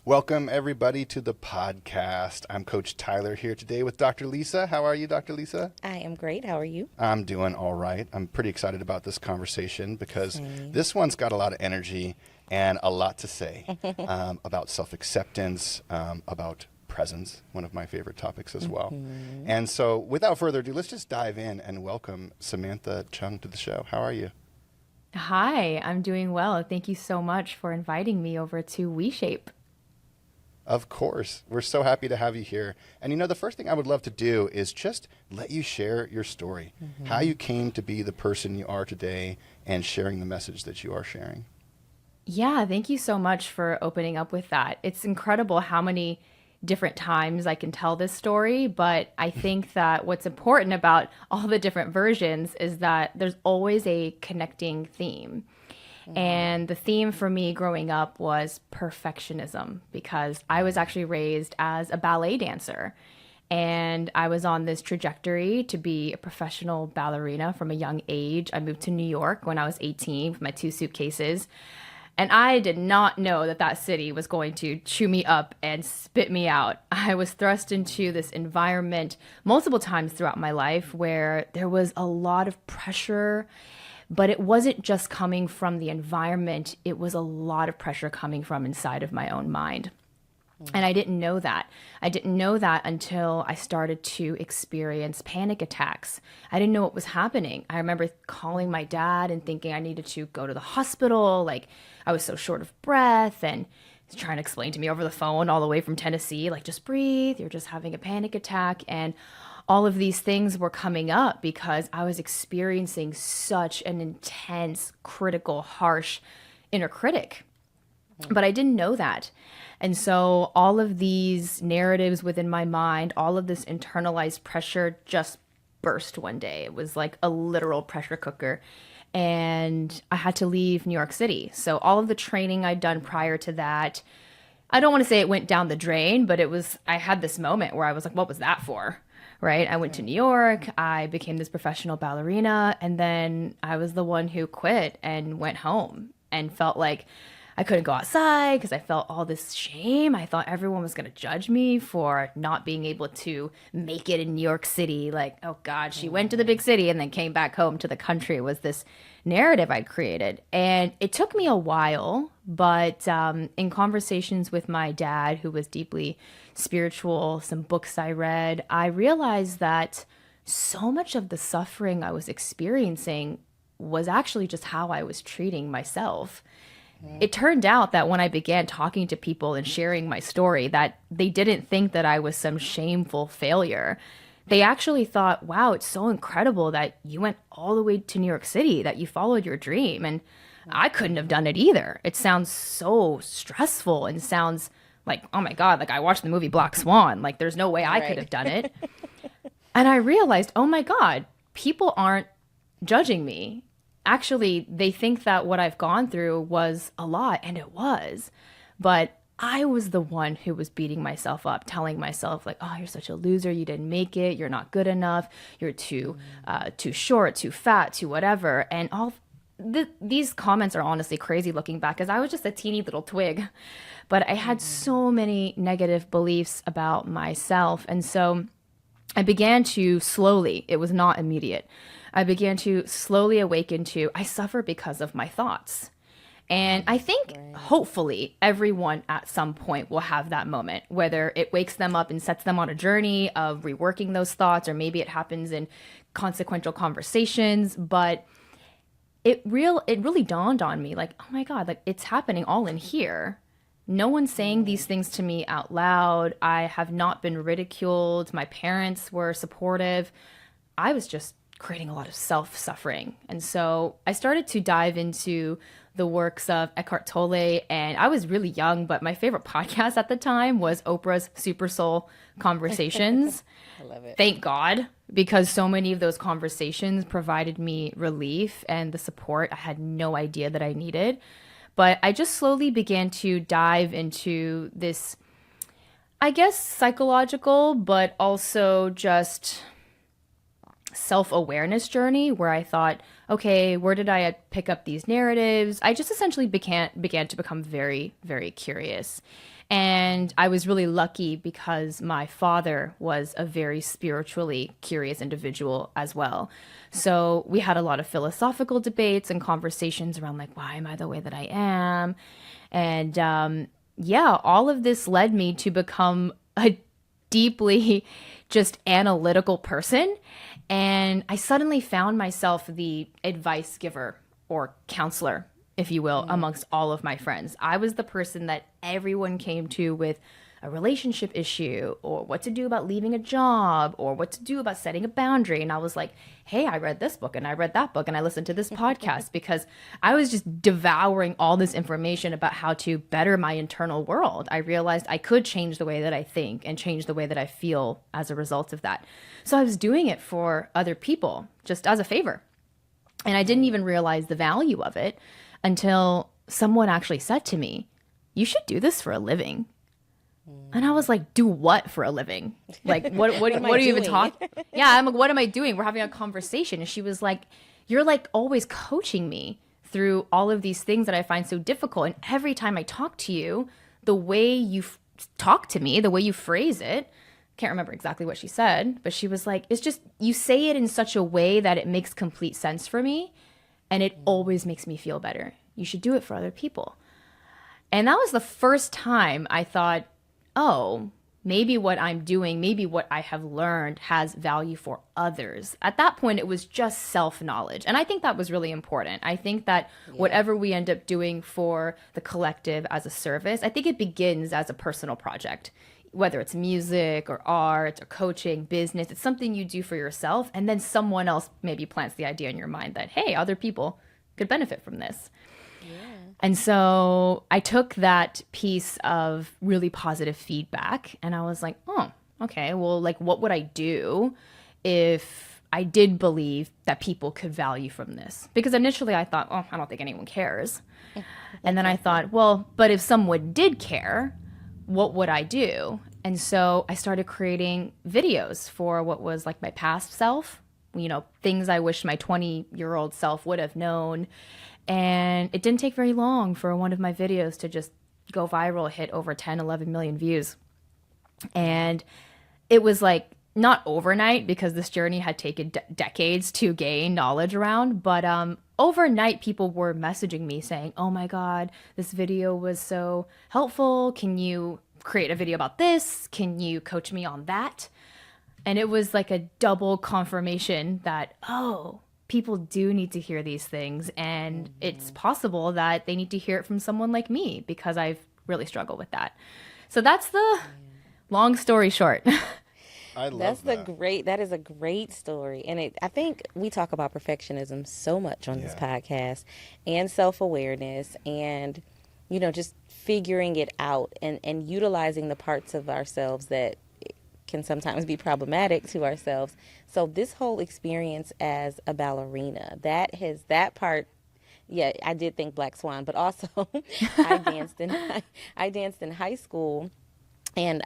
Welcome, everybody, to the podcast. I'm Coach Tyler here today with Dr. Lisa. How are you, Dr. Lisa? I am great. How are you? I'm doing all right. I'm pretty excited about this conversation because this one's got a lot of energy and a lot to say about self-acceptance, about presence, one of my favorite topics as well. And so without further ado, let's just dive in and welcome Samantha Chung to the show. How are you? Hi, I'm doing well. Thank you so much for inviting me over to WeShape. Of course. We're so happy to have you here. And the first thing I would love to do is just let you share your story, how you came to be the person you are today and sharing the message that you are sharing. Yeah, thank you so much for opening up with that. It's incredible how many different times I can tell this story, but I think that what's important about all the different versions is that there's always a connecting theme. And the theme for me growing up was perfectionism because I was actually raised as a ballet dancer. And I was on this trajectory to be a professional ballerina from a young age. I moved to New York when I was 18 with my 2 suitcases. And I did not know that that city was going to chew me up and spit me out. I was thrust into this environment multiple times throughout my life where there was a lot of pressure. But it wasn't just coming from the environment. It was a lot of pressure coming from inside of my own mind. And I didn't know that. I didn't know that until I started to experience panic attacks. I didn't know what was happening. I remember calling my dad and thinking I needed to go to the hospital. Like I was so short of breath and he's trying to explain to me over the phone all the way from Tennessee, like just breathe, you're just having a panic attack. And all of these things were coming up because I was experiencing such an intense, critical, harsh inner critic. But I didn't know that. And so all of these narratives within my mind, all of this internalized pressure just burst one day. It was like a literal pressure cooker. And I had to leave New York City. So all of the training I'd done prior to that, I don't want to say it went down the drain, but I had this moment where I was like, what was that for? Right? I went to New York, I became this professional ballerina, and then I was the one who quit and went home and felt like I couldn't go outside because I felt all this shame. I thought everyone was going to judge me for not being able to make it in New York City. Like, oh God, she went to the big city and then came back home to the country. It was this narrative I'd created. And it took me a while, but in conversations with my dad, who was deeply spiritual, some books I read, I realized that so much of the suffering I was experiencing was actually just how I was treating myself. It turned out that when I began talking to people and sharing my story, that they didn't think that I was some shameful failure. They actually thought, wow, it's so incredible that you went all the way to New York City, that you followed your dream. And I couldn't have done it either. It sounds so stressful and sounds like, oh my God, like I watched the movie Black Swan. Like there's no way I could have done it. And I realized, oh my God, people aren't judging me. Actually, they think that what I've gone through was a lot, and it was. But I was the one who was beating myself up, telling myself like, oh, you're such a loser. You didn't make it. You're not good enough. You're too short, too fat, too whatever. And these comments are honestly crazy looking back because I was just a teeny little twig. But I had so many negative beliefs about myself. And so I began to slowly, it was not immediate, I began to slowly awaken to, I suffer because of my thoughts. And I think hopefully everyone at some point will have that moment, whether it wakes them up and sets them on a journey of reworking those thoughts, or maybe it happens in consequential conversations. But it really dawned on me like, oh my God, like it's happening all in here. No one's saying these things to me out loud. I have not been ridiculed. My parents were supportive. I was just creating a lot of self-suffering. And so I started to dive into the works of Eckhart Tolle, and I was really young, but my favorite podcast at the time was Oprah's Super Soul Conversations. I love it. Thank God, because so many of those conversations provided me relief and the support I had no idea that I needed. But I just slowly began to dive into this, I guess, psychological, but also just self-awareness journey where I thought, okay, where did I pick up these narratives? I just essentially began to become very, very curious. And I was really lucky because my father was a very spiritually curious individual as well. So we had a lot of philosophical debates and conversations around, like, why am I the way that I am? And yeah, all of this led me to become a deeply just analytical person. And I suddenly found myself the advice giver or counselor, if you will, amongst all of my friends. I was the person that everyone came to with a relationship issue, or what to do about leaving a job, or what to do about setting a boundary. And I was like, hey, I read this book and I read that book and I listened to this podcast, because I was just devouring all this information about how to better my internal world. I realized I could change the way that I think and change the way that I feel as a result of that. So I was doing it for other people just as a favor. And I didn't even realize the value of it until someone actually said to me, you should do this for a living. And I was like, do what for a living? Like, what are you even talking? Yeah, I'm like, what am I doing? We're having a conversation. And she was like, you're like always coaching me through all of these things that I find so difficult. And every time I talk to you, the way you talk to me, the way you phrase it, can't remember exactly what she said, but she was like, it's just, you say it in such a way that it makes complete sense for me. And it always makes me feel better. You should do it for other people. And that was the first time I thought, oh, maybe what I'm doing, maybe what I have learned has value for others. At that point, it was just self-knowledge. And I think that was really important. I think that whatever we end up doing for the collective as a service, I think it begins as a personal project. Whether it's music or art or coaching, business, it's something you do for yourself. And then someone else maybe plants the idea in your mind that, hey, other people could benefit from this. And so I took that piece of really positive feedback and I was like, oh, okay, well, like, what would I do if I did believe that people could value from this? Because initially I thought, oh, I don't think anyone cares. And then I thought, well, but if someone did care, what would I do? And so I started creating videos for what was like my past self, you know, things I wish my 20-year-old self would have known. And it didn't take very long for one of my videos to just go viral, hit over 10, 11 million views. And it was like not overnight, because this journey had taken decades to gain knowledge around. But overnight, people were messaging me saying, oh my God, this video was so helpful. Can you create a video about this? Can you coach me on that? And it was like a double confirmation that, oh, people do need to hear these things. And it's possible that they need to hear it from someone like me, because I've really struggled with that. So that's the long story short. I love that. That is a great story. And I think we talk about perfectionism so much on this podcast, and self-awareness, and, you know, just figuring it out and utilizing the parts of ourselves that can sometimes be problematic to ourselves. So this whole experience as a ballerina, that part, yeah, I did think Black Swan, but also I danced in high school, and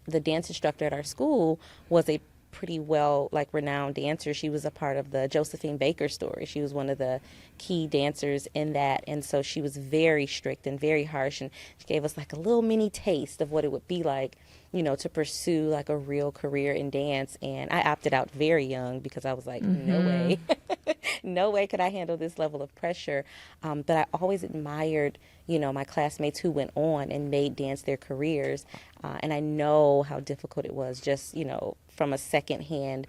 the dance instructor at our school was a pretty well, like, renowned dancer. She was a part of the Josephine Baker story. She was one of the key dancers in that. And so she was very strict and very harsh, and she gave us like a little mini taste of what it would be like, you know, to pursue like a real career in dance. And I opted out very young, because I was like, no way, no way could I handle this level of pressure. But I always admired, you know, my classmates who went on and made dance their careers. And I know how difficult it was, just, you know, from a secondhand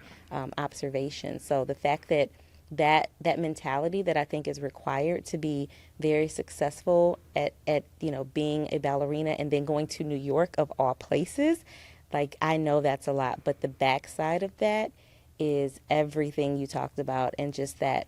observation. So the fact that mentality that I think is required to be very successful at you know, being a ballerina, and then going to New York of all places, like, I know that's a lot. But the backside of that is everything you talked about, and just that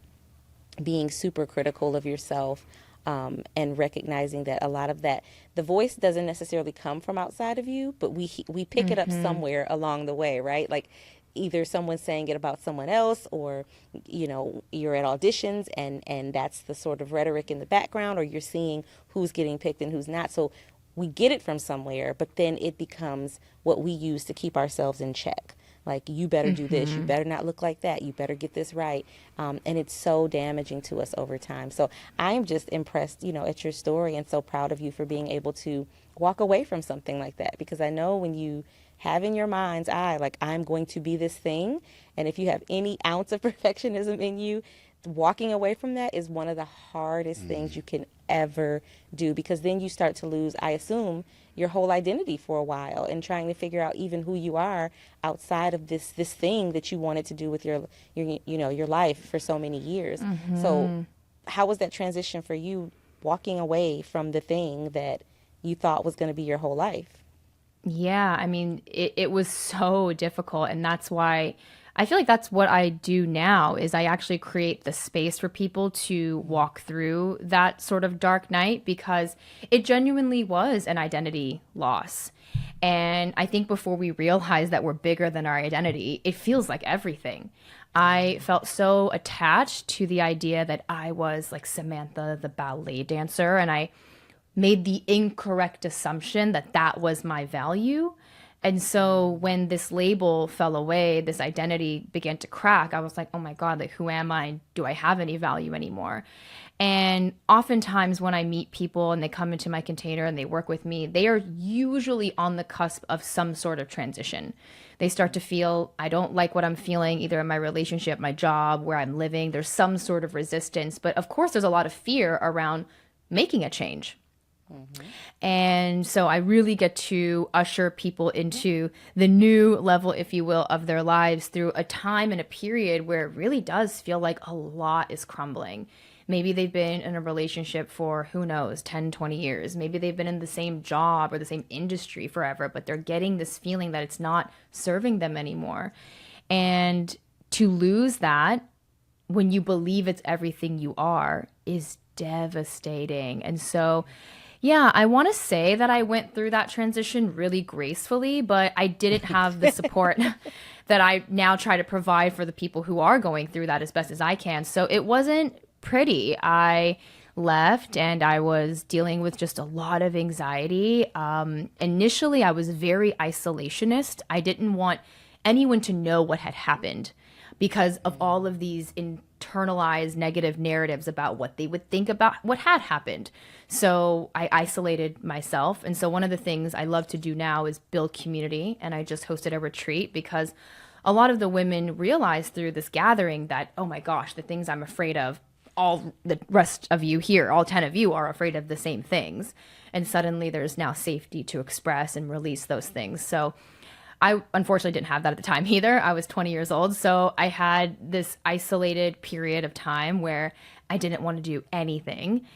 being super critical of yourself, and recognizing that a lot of that, the voice doesn't necessarily come from outside of you, but we pick it up somewhere along the way, right? Like, either someone's saying it about someone else, or, you know, you're at auditions and that's the sort of rhetoric in the background, or you're seeing who's getting picked and who's not. So we get it from somewhere, but then it becomes what we use to keep ourselves in check. Like, you better do this, you better not look like that, you better get this right. And it's so damaging to us over time. So I'm just impressed, at your story, and so proud of you for being able to walk away from something like that. Because I know when you have in your mind's eye, like, I'm going to be this thing, and if you have any ounce of perfectionism in you, walking away from that is one of the hardest things you can ever do, because then you start to lose, I assume, your whole identity for a while, and trying to figure out even who you are outside of this thing that you wanted to do with your life for so many years. So how was that transition for you, walking away from the thing that you thought was going to be your whole life? Yeah, I mean, it was so difficult. And that's why I feel like that's what I do now is I actually create the space for people to walk through that sort of dark night, because it genuinely was an identity loss. And I think before we realize that we're bigger than our identity, it feels like everything. I felt so attached to the idea that I was like Samantha, the ballet dancer, and I made the incorrect assumption that that was my value. And so when this label fell away, this identity began to crack, I was like, oh my God, like, who am I? Do I have any value anymore? And oftentimes when I meet people and they come into my container and they work with me, they are usually on the cusp of some sort of transition. They start to feel, I don't like what I'm feeling, either in my relationship, my job, where I'm living. There's some sort of resistance. But of course, there's a lot of fear around making a change. And so I really get to usher people into the new level, if you will, of their lives through a time and a period where it really does feel like a lot is crumbling. Maybe they've been in a relationship for, who knows, 10, 20 years. Maybe they've been in the same job or the same industry forever, but they're getting this feeling that it's not serving them anymore. And to lose that when you believe it's everything you are is devastating. And so yeah, I want to say that I went through that transition really gracefully, but I didn't have the support that I now try to provide for the people who are going through that as best as I can. So it wasn't pretty. I left and I was dealing with just a lot of anxiety. Initially, I was very isolationist. I didn't want anyone to know what had happened because of all of these internalized negative narratives about what they would think about what had happened. So I isolated myself. And so one of the things I love to do now is build community. And I just hosted a retreat because a lot of the women realized through this gathering that, oh my gosh, the things I'm afraid of, all the rest of you here, all 10 of you are afraid of the same things. And suddenly there's now safety to express and release those things. So I unfortunately didn't have that at the time either. I was 20 years old. So I had this isolated period of time where I didn't want to do anything.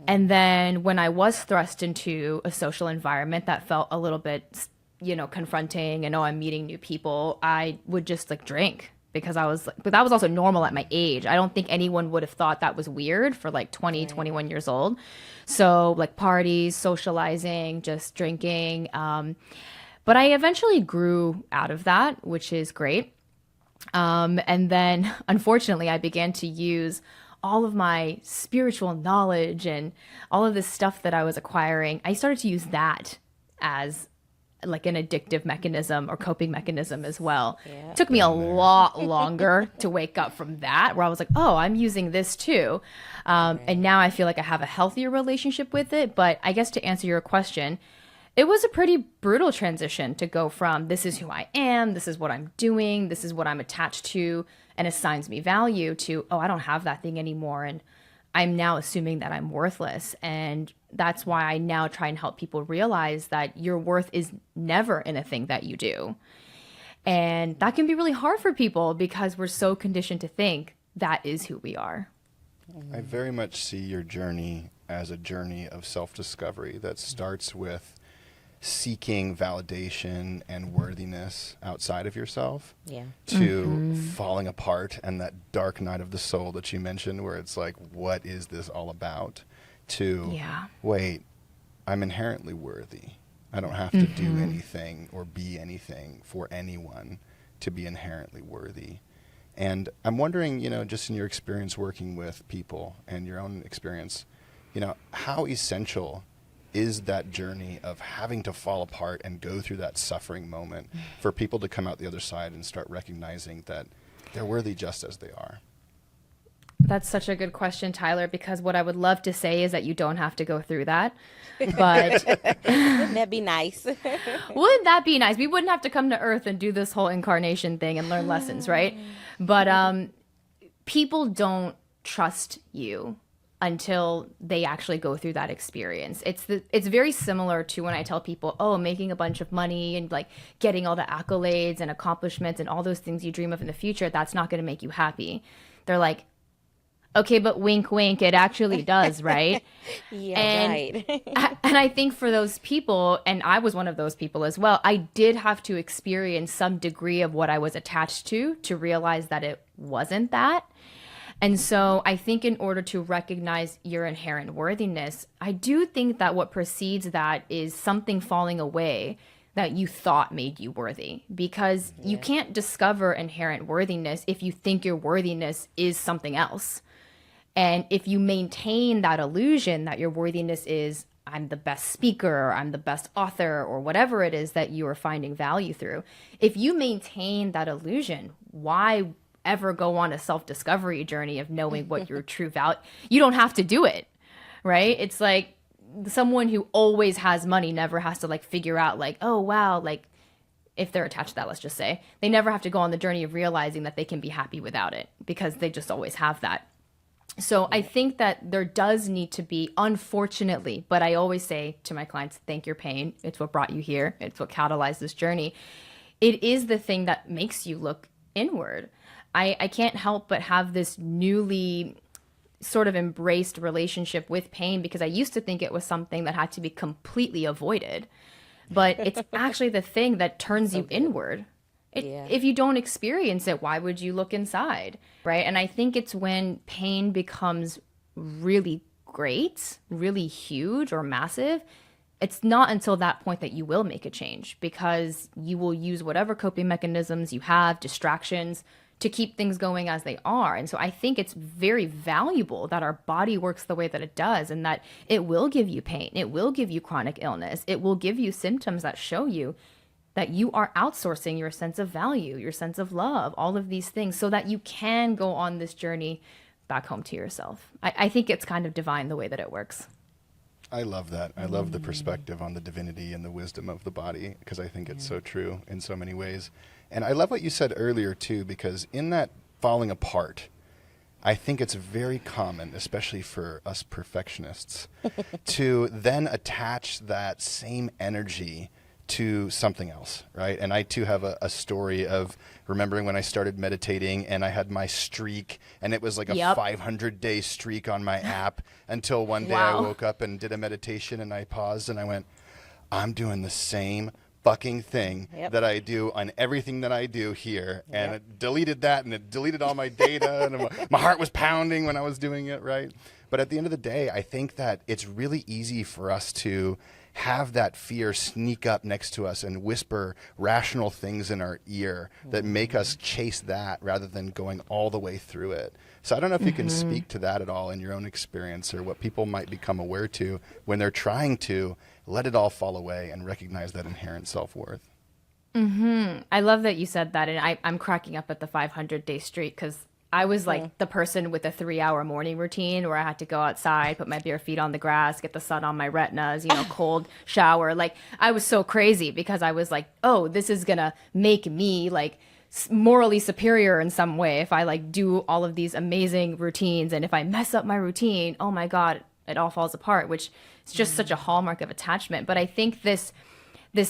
And then when I was thrust into a social environment that felt a little bit, confronting and, oh, I'm meeting new people, I would just like drink because but that was also normal at my age. I don't think anyone would have thought that was weird for like 20, 21 years old. So like parties, socializing, just drinking. But I eventually grew out of that, which is great. And then, unfortunately, I began to use all of my spiritual knowledge and all of this stuff that I was acquiring. I started to use that as like an addictive mechanism or coping mechanism as well. Yeah. It took me a lot longer to wake up from that, where I was like, oh, I'm using this too. And now I feel like I have a healthier relationship with it. But I guess to answer your question, it was a pretty brutal transition to go from this is who I am, this is what I'm doing, this is what I'm attached to and assigns me value, to, oh, I don't have that thing anymore. And I'm now assuming that I'm worthless. And that's why I now try and help people realize that your worth is never in a thing that you do. And that can be really hard for people because we're so conditioned to think that is who we are. I very much see your journey as a journey of self-discovery that starts with seeking validation and worthiness outside of yourself, to falling apart and that dark night of the soul that you mentioned, where it's like, what is this all about? To wait, I'm inherently worthy. I don't have to do anything or be anything for anyone to be inherently worthy. And I'm wondering, just in your experience working with people and your own experience, how essential is that journey of having to fall apart and go through that suffering moment for people to come out the other side and start recognizing that they're worthy just as they are? That's such a good question, Tyler, because what I would love to say is that you don't have to go through that. But Wouldn't that be nice? wouldn't that be nice? We wouldn't have to come to Earth and do this whole incarnation thing and learn lessons, right? But people don't trust you until they actually go through that experience. It's very similar to when I tell people, oh, making a bunch of money and like getting all the accolades and accomplishments and all those things you dream of in the future, that's not going to make you happy. They're like, okay, but wink, wink, it actually does, right? Yeah, right. And I think for those people, and I was one of those people as well, I did have to experience some degree of what I was attached to realize that it wasn't that. And so I think in order to recognize your inherent worthiness, I do think that what precedes that is something falling away that you thought made you worthy, because you can't discover inherent worthiness if you think your worthiness is something else. And if you maintain that illusion that your worthiness is, I'm the best speaker, or I'm the best author, or whatever it is that you are finding value through, if you maintain that illusion, why ever go on a self-discovery journey of knowing what your true value? You don't have to do it, right? It's like someone who always has money never has to like figure out like, oh, wow, like if they're attached to that, let's just say, they never have to go on the journey of realizing that they can be happy without it because they just always have that. So I think that there does need to be, unfortunately, but I always say to my clients, thank your pain. It's what brought you here. It's what catalyzed this journey. It is the thing that makes you look inward. I can't help but have this newly sort of embraced relationship with pain, because I used to think it was something that had to be completely avoided. But it's actually the thing that turns you inward. If you don't experience it, why would you look inside, right? And I think it's when pain becomes really great, really huge or massive, it's not until that point that you will make a change, because you will use whatever coping mechanisms you have, distractions, to keep things going as they are. And so I think it's very valuable that our body works the way that it does, and that it will give you pain. It will give you chronic illness. It will give you symptoms that show you that you are outsourcing your sense of value, your sense of love, all of these things, so that you can go on this journey back home to yourself. I think it's kind of divine the way that it works. I love that. I love the perspective on the divinity and the wisdom of the body, because I think it's so true in so many ways. And I love what you said earlier, too, because in that falling apart, I think it's very common, especially for us perfectionists, to then attach that same energy to something else, right? And I too have a story of remembering when I started meditating and I had my streak, and it was like a 500-day streak on my app, until one day I woke up and did a meditation and I paused and I went, I'm doing the same fucking thing that I do on everything that I do here. And it deleted that, and it deleted all my data, and my heart was pounding when I was doing it, right? But at the end of the day, I think that it's really easy for us to have that fear sneak up next to us and whisper rational things in our ear that make us chase that rather than going all the way through it. So I don't know if you can speak to that at all in your own experience, or what people might become aware to when they're trying to let it all fall away and recognize that inherent self-worth. I love that you said that. And I'm cracking up at the 500-day streak, because I was like the person with a 3-hour morning routine where I had to go outside, put my bare feet on the grass, get the sun on my retinas, cold shower. Like, I was so crazy because I was like, oh, this is going to make me like morally superior in some way if I like do all of these amazing routines. And if I mess up my routine, oh my God, it all falls apart, which is just such a hallmark of attachment. But I think this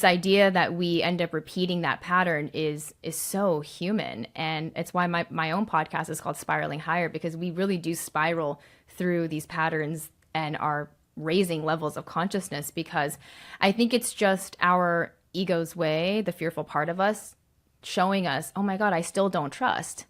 idea that we end up repeating that pattern is so human. And it's why my own podcast is called Spiraling Higher, because we really do spiral through these patterns and are raising levels of consciousness, because I think it's just our ego's way, the fearful part of us, showing us, oh my God, I still don't trust.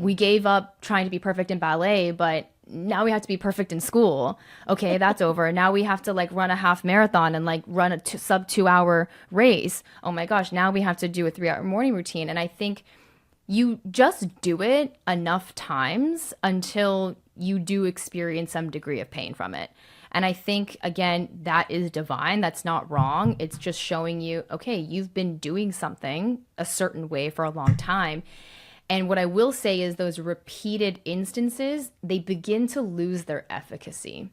We gave up trying to be perfect in ballet, but now we have to be perfect in school. Okay, that's over. Now we have to like run a half marathon and like run a sub 2 hour race. Oh my gosh, now we have to do a 3-hour morning routine. And I think you just do it enough times until you do experience some degree of pain from it. And I think, again, that is divine. That's not wrong. It's just showing you, okay, you've been doing something a certain way for a long time. And what I will say is those repeated instances, they begin to lose their efficacy.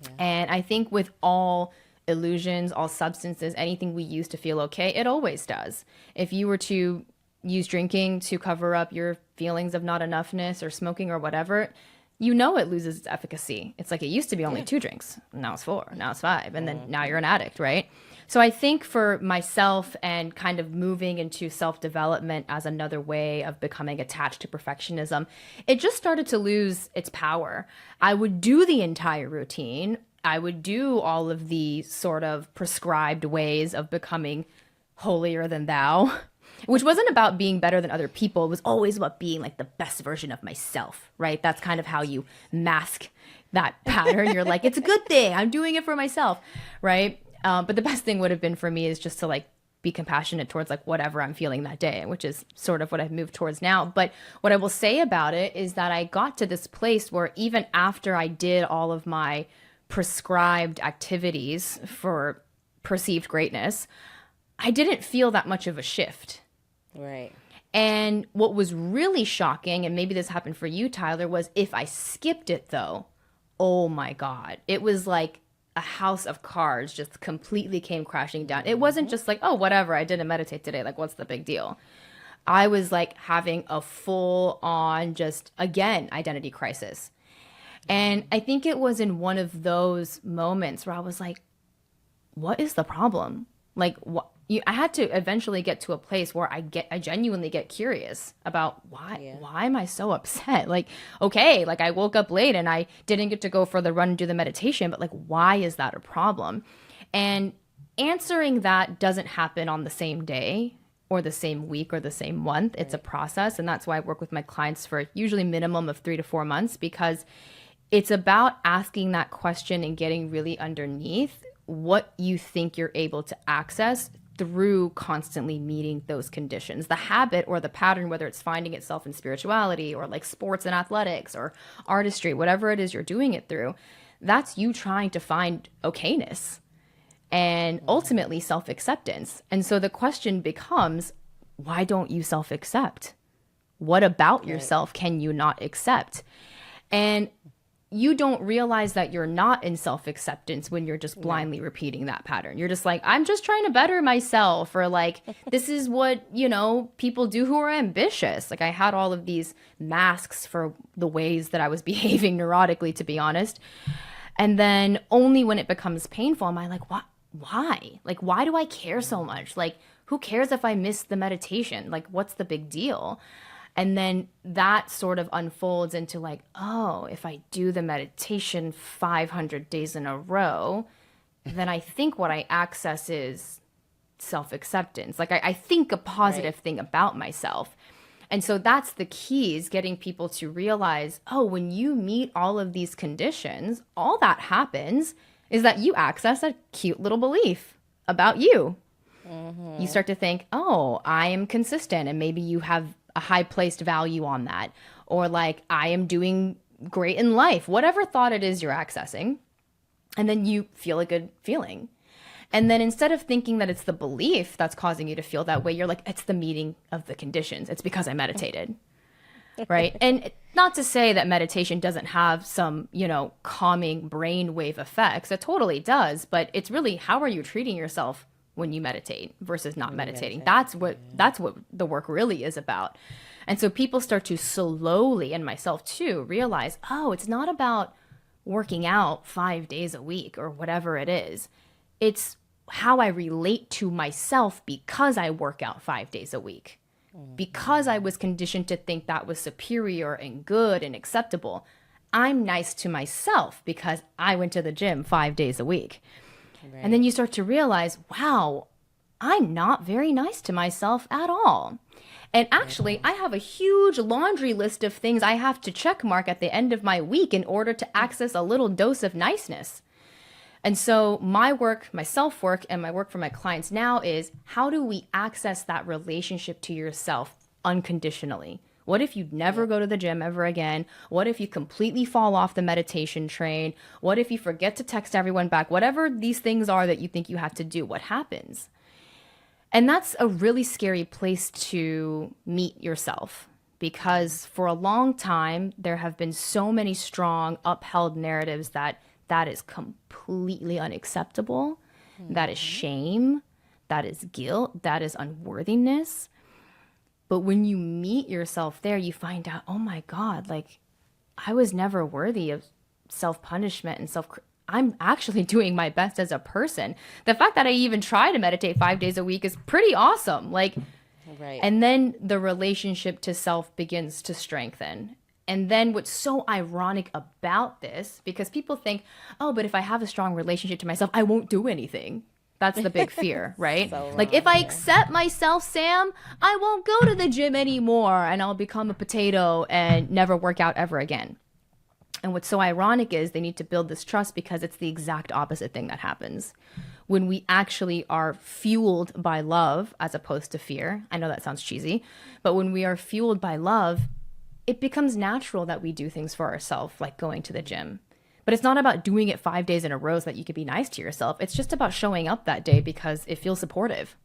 Yeah. And I think with all illusions, all substances, anything we use to feel okay, it always does. If you were to use drinking to cover up your feelings of not enoughness, or smoking or whatever, you know it loses its efficacy. It's like it used to be only 2 drinks. Now it's 4, now it's 5, and then now you're an addict, right? So I think for myself and kind of moving into self-development as another way of becoming attached to perfectionism, it just started to lose its power. I would do the entire routine. I would do all of the sort of prescribed ways of becoming holier than thou, which wasn't about being better than other people. It was always about being like the best version of myself, right? That's kind of how you mask that pattern. You're like, it's a good thing. I'm doing it for myself, right? But the best thing would have been for me is just to like be compassionate towards like whatever I'm feeling that day, which is sort of what I've moved towards now. But what I will say about it is that I got to this place where even after I did all of my prescribed activities for perceived greatness, I didn't feel that much of a shift. Right. And what was really shocking, and maybe this happened for you, Tyler, was if I skipped it though, oh my God, it was like a house of cards just completely came crashing down. It wasn't just like, oh, whatever, I didn't meditate today. Like, what's the big deal? I was like having a full on just, again, identity crisis. And I think it was in one of those moments where I was like, what is the problem? Like, what? I had to eventually get to a place where I genuinely get curious about why am I so upset? Like, okay, like I woke up late and I didn't get to go for the run and do the meditation, but like, why is that a problem? And answering that doesn't happen on the same day or the same week or the same month. It's a process. And that's why I work with my clients for usually minimum of 3 to 4 months, because it's about asking that question and getting really underneath what you think you're able to access through constantly meeting those conditions. The habit or the pattern, whether it's finding itself in spirituality or like sports and athletics or artistry, whatever it is you're doing it through, that's you trying to find okayness and ultimately self-acceptance. And so the question becomes, why don't you self-accept? What about yourself can you not accept? And you don't realize that you're not in self-acceptance when you're just blindly repeating that pattern. You're just like, I'm just trying to better myself, or like, this is what, people do who are ambitious. Like I had all of these masks for the ways that I was behaving neurotically, to be honest. And then only when it becomes painful am I like, what? Why? Like, why do I care so much? Like, who cares if I miss the meditation? Like, what's the big deal? And then that sort of unfolds into like, oh, if I do the meditation 500 days in a row, then I think what I access is self-acceptance. Like I think a positive thing about myself. And so that's the key, is getting people to realize, oh, when you meet all of these conditions, all that happens is that you access a cute little belief about you. Mm-hmm. You start to think, oh, I am consistent, and maybe you have a high placed value on that, or like, I am doing great in life, whatever thought it is you're accessing. And then you feel a good feeling. And then instead of thinking that it's the belief that's causing you to feel that way, you're like, it's the meeting of the conditions. It's because I meditated. Right. And not to say that meditation doesn't have some, calming brainwave effects. It totally does. But it's really, how are you treating yourself when you meditate versus not meditating? That's what the work really is about. And so people start to slowly, and myself too, realize, oh, it's not about working out 5 days a week or whatever it is. It's how I relate to myself because I work out 5 days a week. Because I was conditioned to think that was superior and good and acceptable. I'm nice to myself because I went to the gym 5 days a week. Right. And then you start to realize, wow, I'm not very nice to myself at all. And actually, I have a huge laundry list of things I have to check mark at the end of my week in order to access a little dose of niceness. And so my work, my self-work, and my work for my clients now is, how do we access that relationship to yourself unconditionally? What if you never go to the gym ever again? What if you completely fall off the meditation train? What if you forget to text everyone back? Whatever these things are that you think you have to do, what happens? And that's a really scary place to meet yourself, because for a long time, there have been so many strong upheld narratives that is completely unacceptable. That is shame. That is guilt. That is unworthiness. But when you meet yourself there, you find out, oh my God, like I was never worthy of self-punishment and I'm actually doing my best as a person. The fact that I even try to meditate 5 days a week is pretty awesome. Like, right. And then the relationship to self begins to strengthen. And then what's so ironic about this, because people think, oh, but if I have a strong relationship to myself, I won't do anything. That's the big fear, right? So like if I accept myself, Sam, I won't go to the gym anymore and I'll become a potato and never work out ever again. And what's so ironic is they need to build this trust, because it's the exact opposite thing that happens. When we actually are fueled by love as opposed to fear. I know that sounds cheesy, but when we are fueled by love, it becomes natural that we do things for ourselves, like going to the gym. But it's not about doing it 5 days in a row so that you can be nice to yourself. It's just about showing up that day because it feels supportive.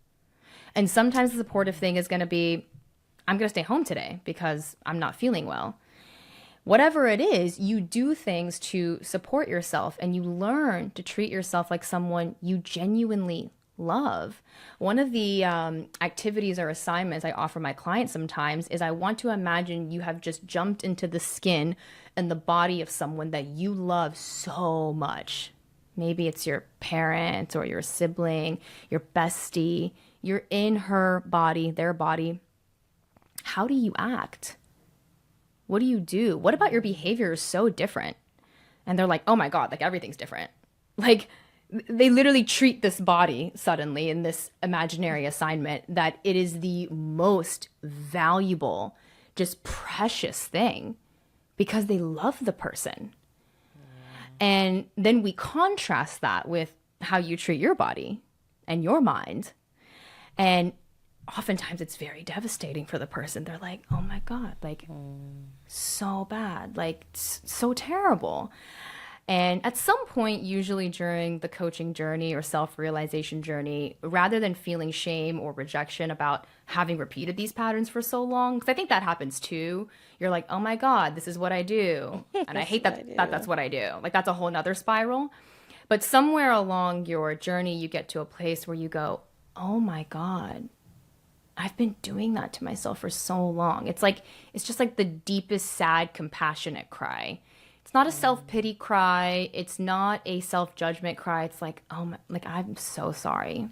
And sometimes the supportive thing is going to be, I'm going to stay home today because I'm not feeling well. Whatever it is, you do things to support yourself and you learn to treat yourself like someone you genuinely love. One of the activities or assignments I offer my clients sometimes is I want to imagine you have just jumped into the skin and the body of someone that you love so much. Maybe it's your parent or your sibling, your bestie. You're in her body, their body. How do you act? What do you do? What about your behavior is so different? And they're like, oh my God, like everything's different. Like they literally treat this body suddenly in this imaginary assignment that it is the most valuable, just precious thing because they love the person. And then we contrast that with how you treat your body and your mind. And oftentimes it's very devastating for the person. They're like, oh my God, like so bad, like so terrible. And at some point, usually during the coaching journey or self-realization journey, rather than feeling shame or rejection about having repeated these patterns for so long, because I think that happens too. You're like, oh my God, this is what I do. And I hate that's what I do. Like that's a whole nother spiral. But somewhere along your journey, you get to a place where you go, oh my God, I've been doing that to myself for so long. It's just like the deepest, sad, compassionate cry. It's not a self-pity cry. It's not a self-judgment cry. It's like, oh my, like, I'm so sorry.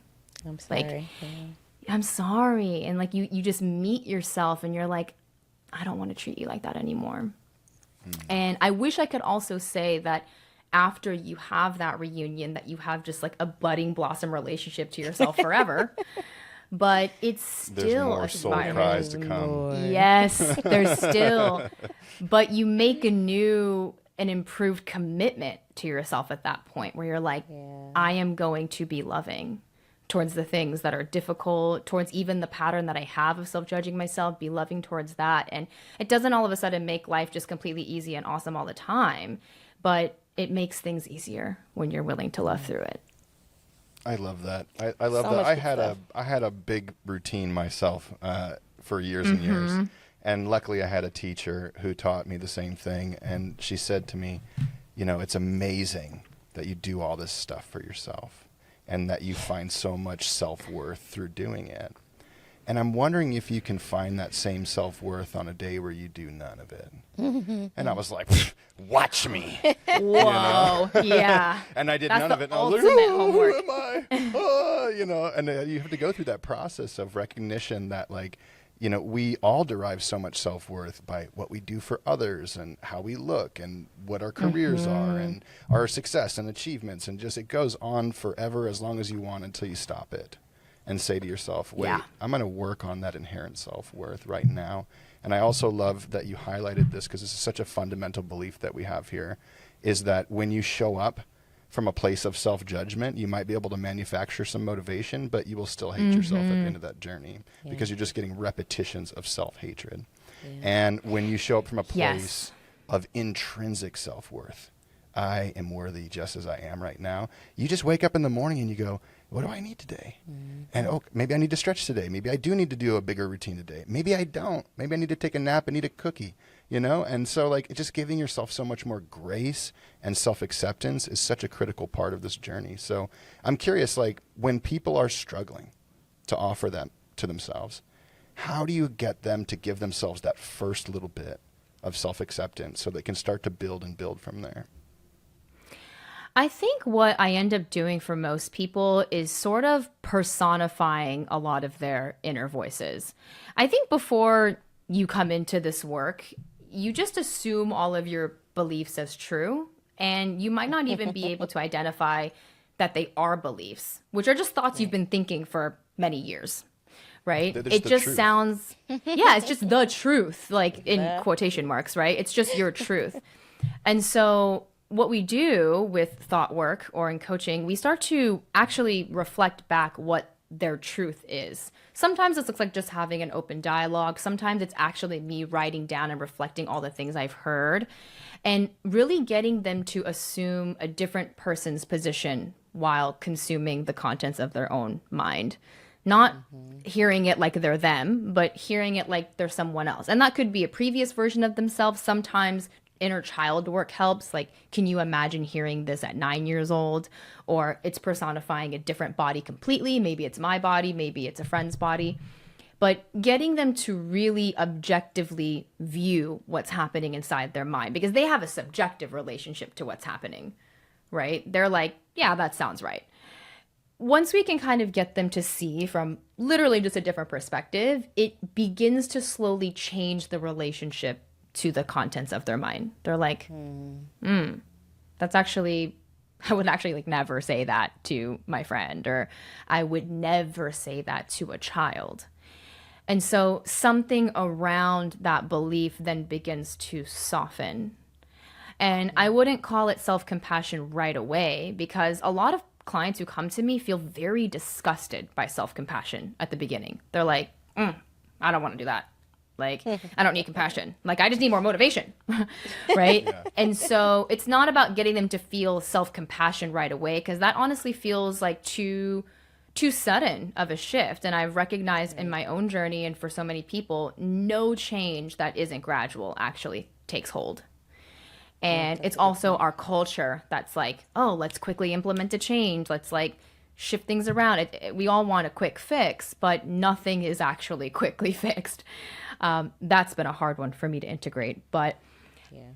I'm sorry. Like, I'm sorry. And like, you just meet yourself and you're like, I don't want to treat you like that anymore. And I wish I could also say that after you have that reunion, that you have just like a budding blossom relationship to yourself forever. But it's still there's more soul cries to come. Yes, there's still. But you make a new and improved commitment to yourself at that point where you're like, I am going to be loving towards the things that are difficult, towards even the pattern that I have of self-judging myself, be loving towards that. And it doesn't all of a sudden make life just completely easy and awesome all the time, but it makes things easier when you're willing to love through it. I love that. I love So that. much I had a big routine myself for years and years. And luckily I had a teacher who taught me the same thing. And she said to me, you know, it's amazing that you do all this stuff for yourself and that you find so much self-worth through doing it. And I'm wondering if you can find that same self-worth on a day where you do none of it. And I was like, watch me. Whoa. Yeah. And I did That's none of it. the And I was like, ultimate who homework. am I? Oh, you know, and you have to go through that process of recognition that, like, you know, we all derive so much self-worth by what we do for others and how we look and what our careers are and our success and achievements. And just it goes on forever as long as you want until you stop it and say to yourself, wait, I'm going to work on that inherent self-worth right now. And I also love that you highlighted this because this is such a fundamental belief that we have here, is that when you show up from a place of self-judgment, you might be able to manufacture some motivation, but you will still hate yourself at the end of that journey because you're just getting repetitions of self-hatred. And when you show up from a place of intrinsic self-worth, I am worthy just as I am right now, you just wake up in the morning and you go, what do I need today? And maybe I need to stretch today. Maybe I do need to do a bigger routine today. Maybe I don't. Maybe I need to take a nap and eat a cookie, And so like just giving yourself so much more grace and self-acceptance is such a critical part of this journey. So I'm curious, like when people are struggling to offer that to themselves, how do you get them to give themselves that first little bit of self-acceptance so they can start to build and build from there? I think what I end up doing for most people is sort of personifying a lot of their inner voices. I think before you come into this work, you just assume all of your beliefs as true, and you might not even be able to identify that they are beliefs, which are just thoughts you've been thinking for many years, right? It just sounds, it's just the truth, like in quotation marks, right? It's just your truth. And so what we do with thought work or in coaching, we start to actually reflect back what their truth is. Sometimes this looks like just having an open dialogue. Sometimes it's actually me writing down and reflecting all the things I've heard and really getting them to assume a different person's position while consuming the contents of their own mind. Not hearing it like they're them, but hearing it like they're someone else. And that could be a previous version of themselves. Sometimes inner child work helps. Like, can you imagine hearing this at 9 years old? Or it's personifying a different body completely. Maybe it's my body, maybe it's a friend's body. But getting them to really objectively view what's happening inside their mind, because they have a subjective relationship to what's happening, right? They're like, yeah, that sounds right. Once we can kind of get them to see from literally just a different perspective, it begins to slowly change the relationship to the contents of their mind. They're like, that's actually, I would actually like never say that to my friend, or I would never say that to a child. And so something around that belief then begins to soften. And I wouldn't call it self-compassion right away, because a lot of clients who come to me feel very disgusted by self-compassion at the beginning. They're like, I don't want to do that. Like, I don't need compassion. Like, I just need more motivation, right? Yeah. And so it's not about getting them to feel self-compassion right away, because that honestly feels like too sudden of a shift. And I've recognized in my own journey, and for so many people, no change that isn't gradual actually takes hold. And it's also our culture that's like, oh, let's quickly implement a change. Let's like shift things around. We all want a quick fix, but nothing is actually quickly fixed. That's been a hard one for me to integrate. But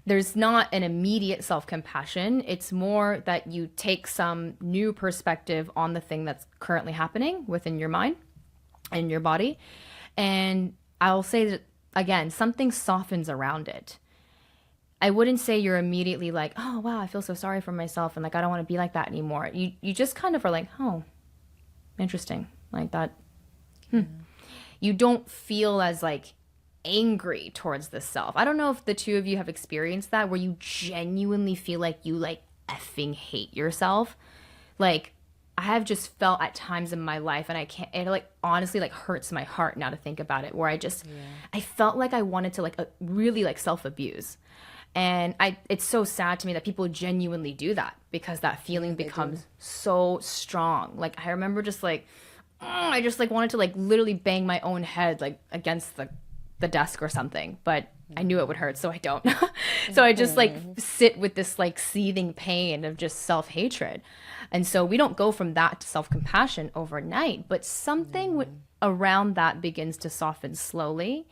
there's not an immediate self-compassion. It's more that you take some new perspective on the thing that's currently happening within your mind and your body. And I'll say that, again, something softens around it. I wouldn't say you're immediately like, oh, wow, I feel so sorry for myself and like I don't want to be like that anymore. You just kind of are like, oh, interesting. Like that. You don't feel as like angry towards the self. I don't know if the two of you have experienced that, where you genuinely feel like you like effing hate yourself. Like, I have just felt at times in my life, and it like honestly like hurts my heart now to think about it, where I felt like I wanted to like really like self-abuse. And it's so sad to me that people genuinely do that, because that feeling becomes so strong. Like, I remember just like, I just like wanted to like literally bang my own head like against the desk or something, but I knew it would hurt, so I don't. So I just like sit with this like seething pain of just self-hatred. And so we don't go from that to self-compassion overnight, but something around that begins to soften slowly.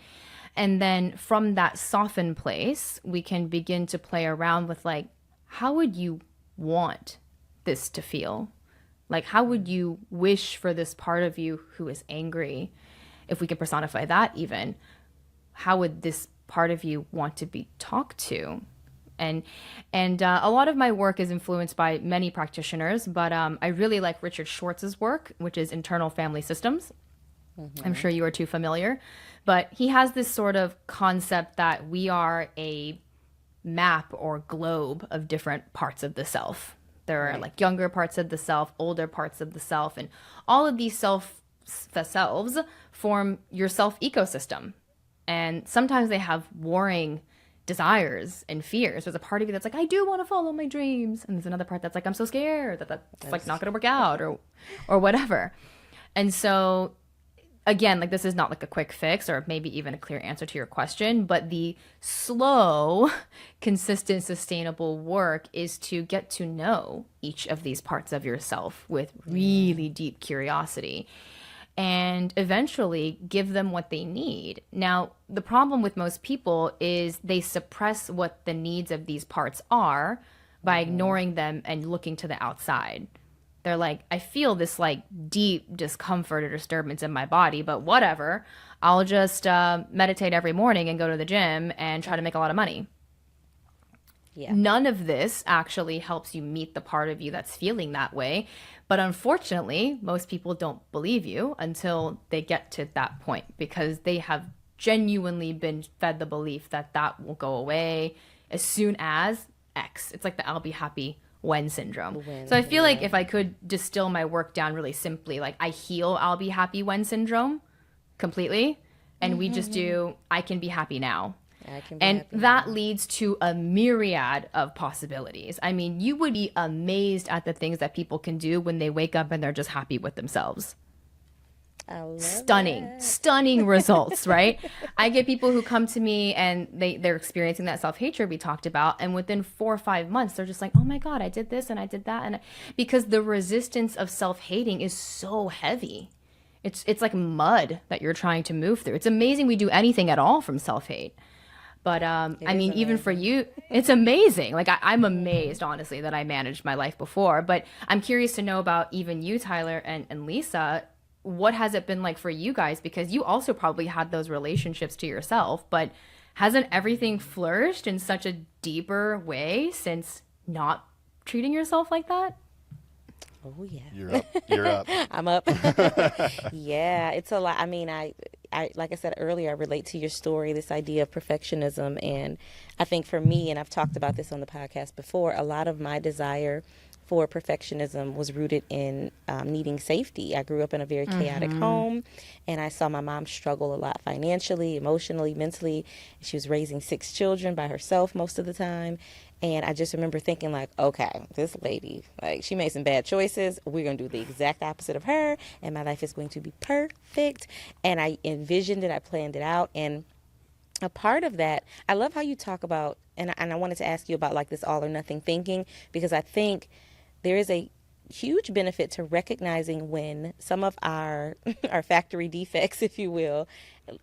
And then from that softened place, we can begin to play around with like, how would you want this to feel? Like, how would you wish for this part of you who is angry? If we can personify that even, how would this part of you want to be talked to? And a lot of my work is influenced by many practitioners, but I really like Richard Schwartz's work, which is internal family systems. I'm sure you are too familiar, but he has this sort of concept that we are a map or globe of different parts of the self, There are like younger parts of the self, older parts of the self, and all of these selves form your self ecosystem. And sometimes they have warring desires and fears. There's a part of you that's like, I do want to follow my dreams. And there's another part that's like, I'm so scared that that's like not going to work out or whatever. And so again, like this is not like a quick fix or maybe even a clear answer to your question, but the slow, consistent, sustainable work is to get to know each of these parts of yourself with really deep curiosity and eventually give them what they need. Now, the problem with most people is they suppress what the needs of these parts are by ignoring them and looking to the outside. They're like, I feel this like deep discomfort or disturbance in my body, but whatever. I'll just meditate every morning and go to the gym and try to make a lot of money. Yeah. None of this actually helps you meet the part of you that's feeling that way. But unfortunately, most people don't believe you until they get to that point because they have genuinely been fed the belief that that will go away as soon as X. It's like the I'll be happy when syndrome. So I feel like if I could distill my work down really simply, like I heal I'll be happy when syndrome completely. And we just do I can be happy now. And that leads to a myriad of possibilities. I mean, you would be amazed at the things that people can do when they wake up and they're just happy with themselves. Stunning results, right? I get people who come to me and they're experiencing that self-hatred we talked about. And within 4 or 5 months, they're just like, oh my God, I did this and I did that. And because the resistance of self-hating is so heavy. It's like mud that you're trying to move through. It's amazing we do anything at all from self-hate. But I mean, even for you, it's amazing. Like I'm amazed, honestly, that I managed my life before. But I'm curious to know about even you, Tyler and Lisa. What has it been like for you guys? Because you also probably had those relationships to yourself. But hasn't everything flourished in such a deeper way since not treating yourself like that? Oh, yeah. You're up. I'm up. Yeah, it's a lot. I mean, I like I said earlier, I relate to your story, this idea of perfectionism. And I think for me, and I've talked about this on the podcast before, a lot of my desire for perfectionism was rooted in needing safety. I grew up in a very chaotic home, and I saw my mom struggle a lot financially, emotionally, mentally. She was raising 6 children by herself most of the time. And I just remember thinking like, okay, this lady, like she made some bad choices. We're going to do the exact opposite of her, and my life is going to be perfect. And I envisioned it. I planned it out. And a part of that, I love how you talk about, and I wanted to ask you about like this all or nothing thinking, because I think there is a huge benefit to recognizing when some of our factory defects, if you will,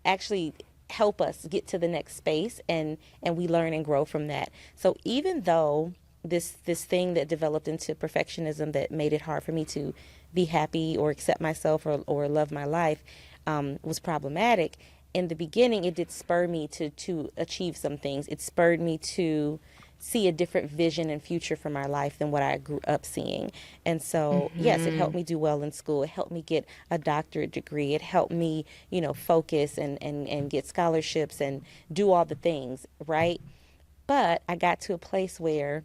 actually help us get to the next space, and we learn and grow from that. So even though this thing that developed into perfectionism that made it hard for me to be happy or accept myself or love my life was problematic, in the beginning it did spur me to achieve some things. It spurred me to see a different vision and future for my life than what I grew up seeing. And so, yes, it helped me do well in school. It helped me get a doctorate degree. It helped me, focus and get scholarships and do all the things, right? But I got to a place where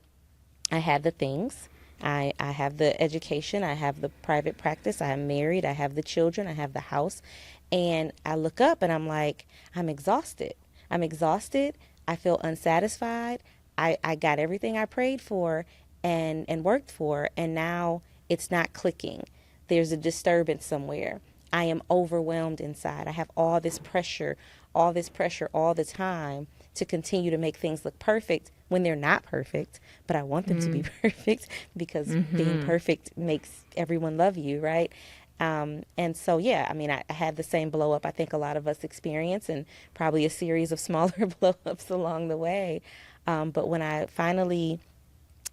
I had the things. I have the education. I have the private practice. I am married. I have the children. I have the house. And I look up and I'm like, I'm exhausted. I feel unsatisfied. I got everything I prayed for and worked for, and now it's not clicking. There's a disturbance somewhere. I am overwhelmed inside. I have all this pressure all the time to continue to make things look perfect when they're not perfect, but I want them to be perfect because being perfect makes everyone love you, right? And so, yeah, I mean, I had the same blow up I think a lot of us experience, and probably a series of smaller blow ups along the way. But when I finally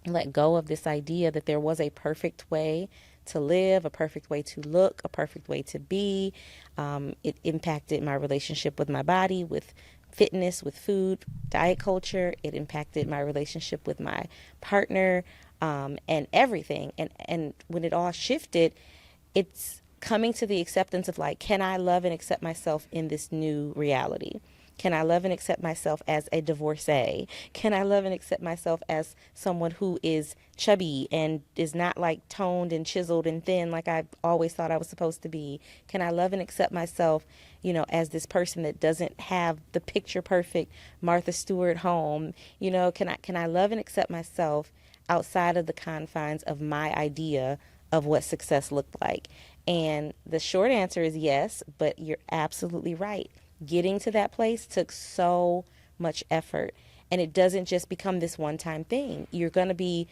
let go of this idea that there was a perfect way to live, a perfect way to look, a perfect way to be, it impacted my relationship with my body, with fitness, with food, diet culture. It impacted my relationship with my partner, and everything. And when it all shifted, it's coming to the acceptance of like, can I love and accept myself in this new reality? Can I love and accept myself as a divorcee? Can I love and accept myself as someone who is chubby and is not like toned and chiseled and thin like I always thought I was supposed to be? Can I love and accept myself, as this person that doesn't have the picture perfect Martha Stewart home? Can I love and accept myself outside of the confines of my idea of what success looked like? And the short answer is yes, but you're absolutely right. Getting to that place took so much effort, and it doesn't just become this one-time thing. You're going to be,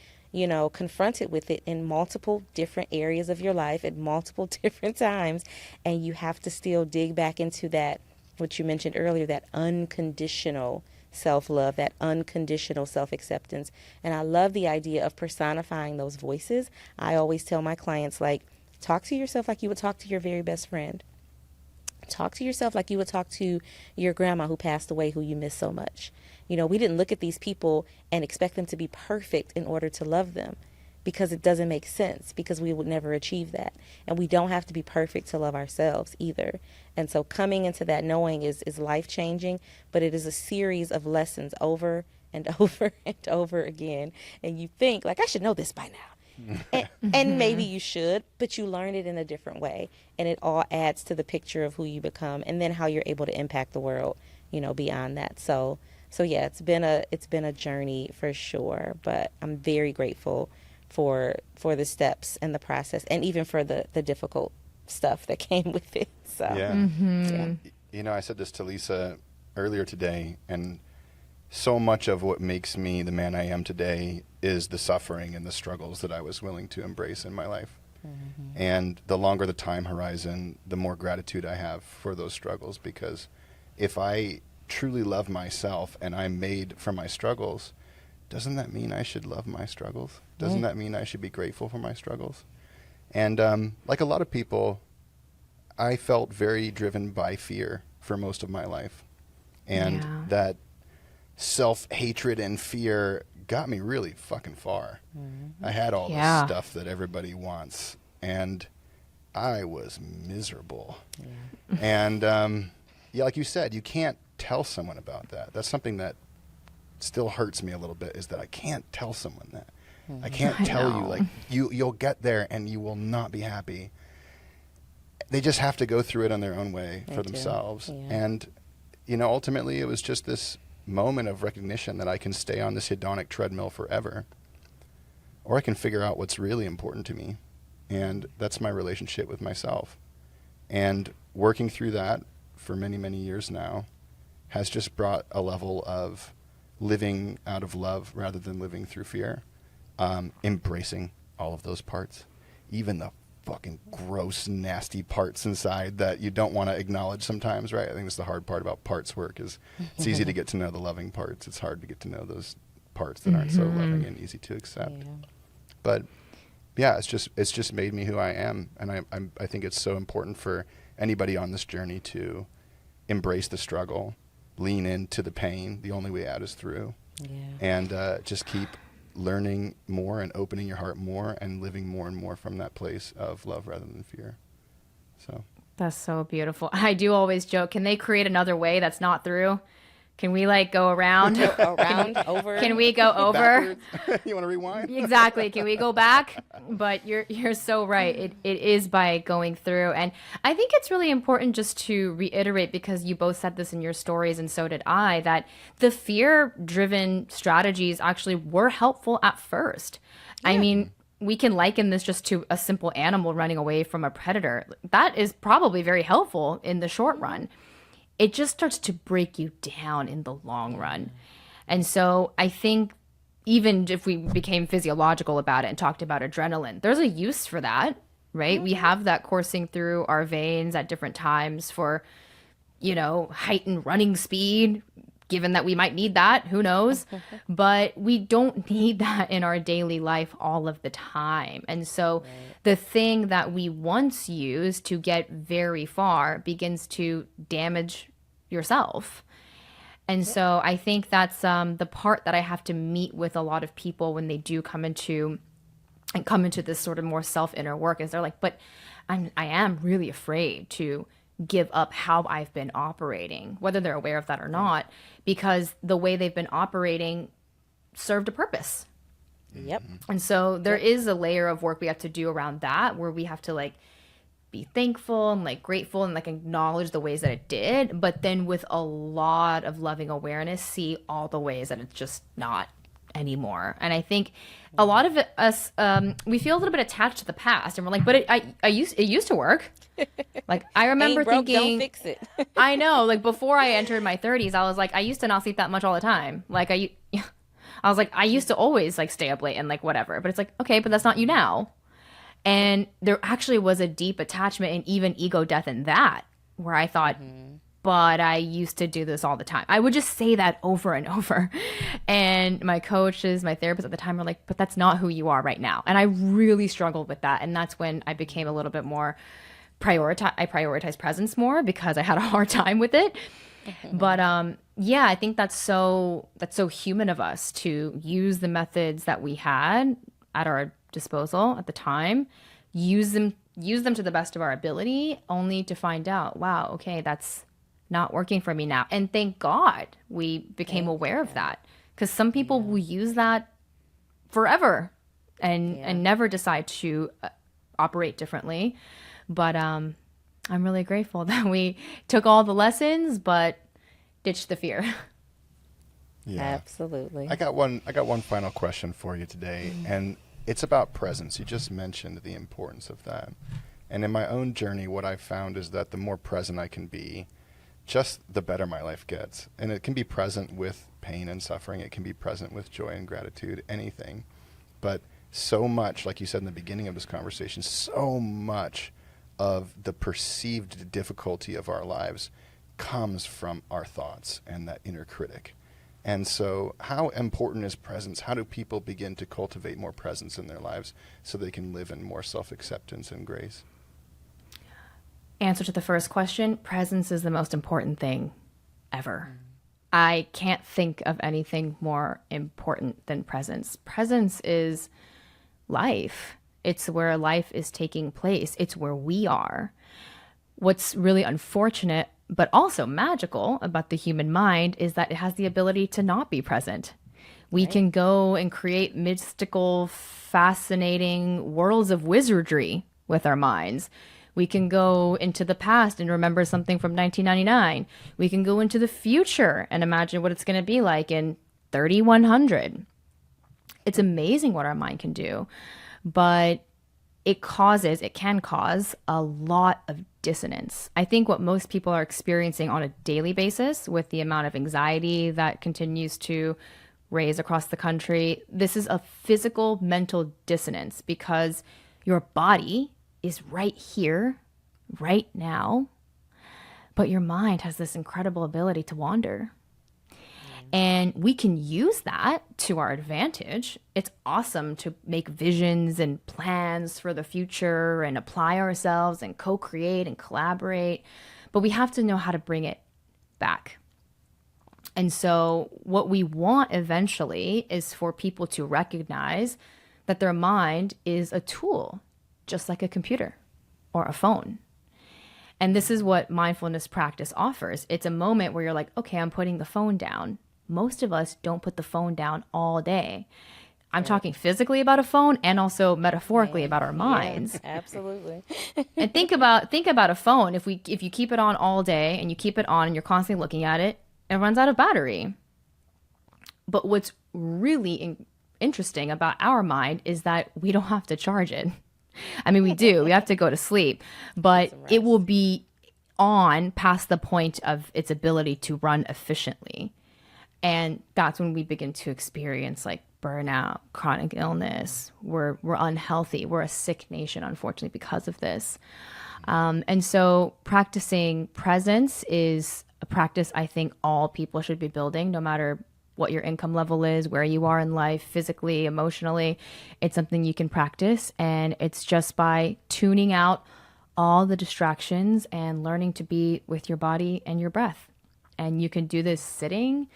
confronted with it in multiple different areas of your life at multiple different times, and you have to still dig back into that, what you mentioned earlier, that unconditional self-love, that unconditional self-acceptance. And I love the idea of personifying those voices. I always tell my clients, like, talk to yourself like you would talk to your very best friend. Talk to yourself like you would talk to your grandma who passed away, who you miss so much. We didn't look at these people and expect them to be perfect in order to love them, because it doesn't make sense, because we would never achieve that. And we don't have to be perfect to love ourselves either. And so coming into that knowing is life-changing, but it is a series of lessons over and over and over again. And you think, like, I should know this by now. And maybe you should, but you learn it in a different way, and it all adds to the picture of who you become, and then how you're able to impact the world, beyond that. So yeah, it's been a journey for sure, but I'm very grateful for the steps and the process, and even for the difficult stuff that came with it. So I said this to Lisa earlier today, and so much of what makes me the man I am today is the suffering and the struggles that I was willing to embrace in my life. Mm-hmm. And the longer the time horizon, the more gratitude I have for those struggles, because if I truly love myself and I'm made for my struggles, doesn't that mean I should love my struggles? Doesn't that mean I should be grateful for my struggles? And like a lot of people, I felt very driven by fear for most of my life. And that self-hatred and fear got me really fucking far. Mm-hmm. I had all this stuff that everybody wants, and I was miserable. Yeah. And like you said, you can't tell someone about that. That's something that still hurts me a little bit, is that I can't tell someone that. Mm-hmm. I can't tell you, like, you'll get there and you will not be happy. They just have to go through it on their own way for themselves. Yeah. And ultimately it was just this moment of recognition that I can stay on this hedonic treadmill forever, or I can figure out what's really important to me, and that's my relationship with myself. And working through that for many, many years now has just brought a level of living out of love rather than living through fear, embracing all of those parts, even the fucking gross, nasty parts inside that you don't want to acknowledge sometimes, right? I think that's the hard part about parts work, is it's easy to get to know the loving parts. It's hard to get to know those parts that aren't so loving and easy to accept. Yeah. But yeah, it's just made me who I am, and I think it's so important for anybody on this journey to embrace the struggle, lean into the pain. The only way out is through, and just keep learning more and opening your heart more and living more and more from that place of love rather than fear. So that's so beautiful. I do always joke, can they create another way that's not through? Can we go around? Over? Can we go over? You want to rewind? Exactly. Can we go back? But you're so right. It is by going through. And I think it's really important just to reiterate, because you both said this in your stories and so did I, that the fear-driven strategies actually were helpful at first. Yeah. I mean, we can liken this just to a simple animal running away from a predator. That is probably very helpful in the short run. It just starts to break you down in the long run. And so I think even if we became physiological about it and talked about adrenaline, there's a use for that, right? Mm-hmm. We have that coursing through our veins at different times for, heightened running speed, given that we might need that, who knows? But we don't need that in our daily life all of the time. And so the thing that we once used to get very far begins to damage yourself. And so I think that's the part that I have to meet with a lot of people when they do come into this sort of more self-inner work, is they're like, but I am really afraid to give up how I've been operating, whether they're aware of that or not, because the way they've been operating served a purpose. Yep. And so there is a layer of work we have to do around that, where we have to like be thankful and like grateful and like acknowledge the ways that it did, but then with a lot of loving awareness, see all the ways that it's just not anymore. And I think a lot of us, we feel a little bit attached to the past, and we're like, but it used to work. Like I remember Ain't broke, thinking, don't fix it. I know, like before I entered my 30s, I was like, I used to not sleep that much all the time. Like I was like, I used to always like stay up late and like whatever. But it's like, okay, but that's not you now. And there actually was a deep attachment and even ego death in that, where I thought, but I used to do this all the time. I would just say that over and over. And my coaches, my therapists at the time were like, but that's not who you are right now. And I really struggled with that. And that's when I became a little bit more I prioritize presence more, because I had a hard time with it. But yeah, I think that's so human of us to use the methods that we had at our disposal at the time, use them to the best of our ability, only to find out, wow, okay, that's not working for me now. And thank God we became aware of that, because some people will use that forever and never decide to operate differently. But I'm really grateful that we took all the lessons, but ditched the fear. Yeah. Absolutely. I got one final question for you today, and it's about presence. You just mentioned the importance of that. And in my own journey, what I've found is that the more present I can be, just the better my life gets. And it can be present with pain and suffering. It can be present with joy and gratitude, anything. But so much, like you said in the beginning of this conversation, so much of the perceived difficulty of our lives comes from our thoughts and that inner critic. And so how important is presence? How do people begin to cultivate more presence in their lives so they can live in more self-acceptance and grace? Answer to the first question, presence is the most important thing ever. I can't think of anything more important than presence. Presence is life. It's where life is taking place. It's where we are. What's really unfortunate, but also magical about the human mind, is that it has the ability to not be present. We can go and create mystical, fascinating worlds of wizardry with our minds. We can go into the past and remember something from 1999. We can go into the future and imagine what it's going to be like in 3100. It's amazing what our mind can do, but it can cause a lot of dissonance. I think what most people are experiencing on a daily basis, with the amount of anxiety that continues to raise across the country, this is a physical mental dissonance, because your body is right here, right now, but your mind has this incredible ability to wander. And we can use that to our advantage. It's awesome to make visions and plans for the future and apply ourselves and co-create and collaborate, but we have to know how to bring it back. And so what we want eventually is for people to recognize that their mind is a tool, just like a computer or a phone. And this is what mindfulness practice offers. It's a moment where you're like, okay, I'm putting the phone down. Most of us don't put the phone down all day. I'm talking physically about a phone and also metaphorically about our minds. Yeah, absolutely. And think about a phone. If you keep it on all day and you keep it on and you're constantly looking at it, it runs out of battery. But what's really interesting about our mind is that we don't have to charge it. I mean, we do. We have to go to sleep, but it will be on past the point of its ability to run efficiently. And that's when we begin to experience like burnout, chronic illness. We're unhealthy. We're a sick nation, unfortunately, because of this. And so practicing presence is a practice I think all people should be building, no matter what your income level is, where you are in life, physically, emotionally. It's something you can practice. And it's just by tuning out all the distractions and learning to be with your body and your breath. And you can do this sitting.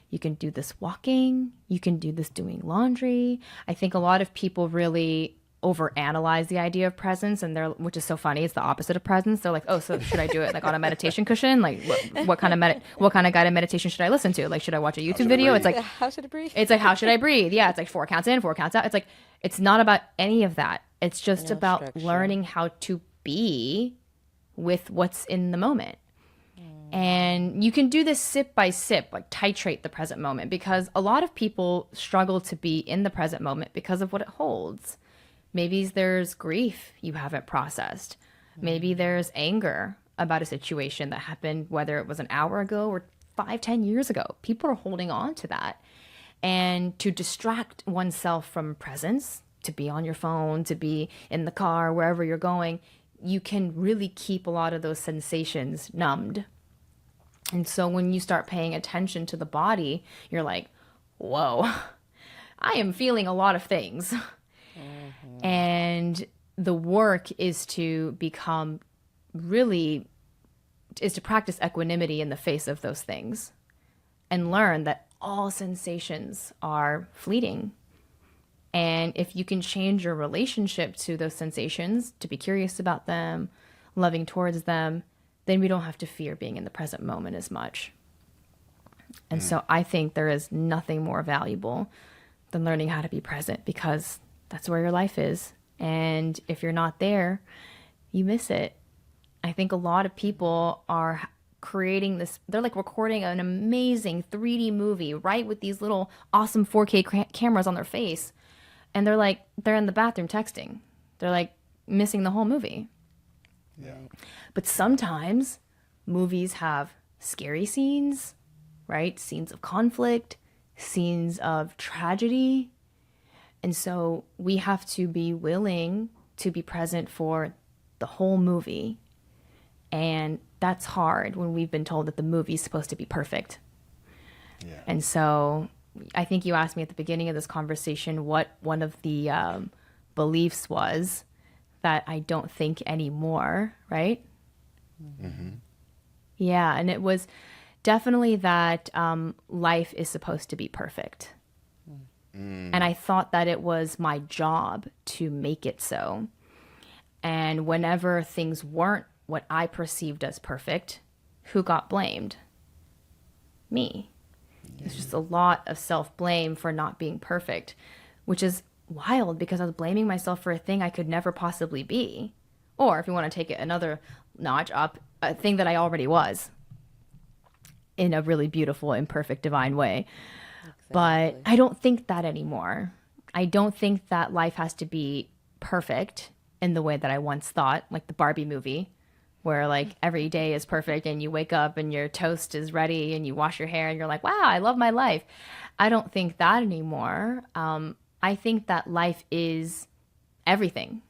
You can do this walking. You can do this doing laundry. I think a lot of people really overanalyze the idea of presence, and which is so funny. It's the opposite of presence. They're like, oh, so should I do it like on a meditation cushion? Like what kind of guided meditation should I listen to? Like, should I watch a YouTube video? It's like, how should I breathe? It's like, how should I breathe? Yeah. It's like 4 counts in, 4 counts out. It's like, it's not about any of that. It's just about structure. learning how to be with what's in the moment. And you can do this sip by sip, like titrate the present moment, because a lot of people struggle to be in the present moment because of what it holds. Maybe there's grief you haven't processed. Maybe there's anger about a situation that happened, whether it was an hour ago or 5-10 years ago. People are holding on to that. And to distract oneself from presence, to be on your phone, to be in the car, wherever you're going, you can really keep a lot of those sensations numbed. And so when you start paying attention to the body, you're like, whoa, I am feeling a lot of things. And the work is to practice equanimity in the face of those things and learn that all sensations are fleeting. And if you can change your relationship to those sensations, to be curious about them, loving towards them, then we don't have to fear being in the present moment as much. And so I think there is nothing more valuable than learning how to be present, because that's where your life is. And if you're not there, you miss it. I think a lot of people are creating this, they're like recording an amazing 3D movie, right, with these little awesome 4K cameras on their face. And they're in the bathroom texting. They're like missing the whole movie. Yeah. But sometimes movies have scary scenes, right? Scenes of conflict, scenes of tragedy. And so we have to be willing to be present for the whole movie. And that's hard when we've been told that the movie's supposed to be perfect. Yeah. And so I think you asked me at the beginning of this conversation what one of the beliefs was that I don't think anymore, right? Mm-hmm. Yeah, and it was definitely that life is supposed to be perfect. And I thought that it was my job to make it so. And whenever things weren't what I perceived as perfect, who got blamed? Me. It's just a lot of self-blame for not being perfect, which is wild because I was blaming myself for a thing I could never possibly be. Or if you want to take it another notch up, a thing that I already was in a really beautiful, imperfect, divine way. Exactly. But I don't think that anymore. I don't think that life has to be perfect in the way that I once thought, like the Barbie movie, where like every day is perfect and you wake up and your toast is ready and you wash your hair and you're like, wow, I love my life. I don't think that anymore. I think that life is everything.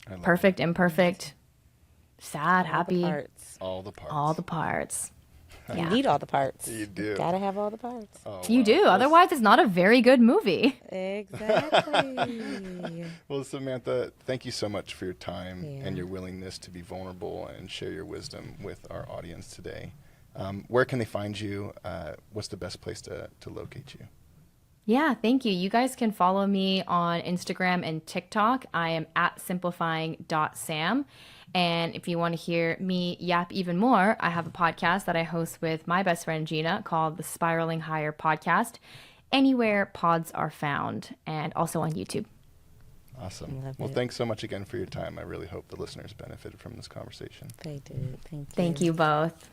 Yeah. Perfect, imperfect, sad, happy. All the parts. All the parts. You need all the parts. You do. You gotta have all the parts. Oh, you do. Otherwise, it's not a very good movie. Exactly. Well, Samantha, thank you so much for your time and your willingness to be vulnerable and share your wisdom with our audience today. Where can they find you? What's the best place to locate you? Yeah, thank you. You guys can follow me on Instagram and TikTok. I am at simplifying.sam. And if you want to hear me yap even more, I have a podcast that I host with my best friend Gina called the Spiraling Higher Podcast, anywhere pods are found, and also on YouTube. Awesome. Well, thanks so much again for your time. I really hope the listeners benefited from this conversation. They did. Thank you. Thank you both.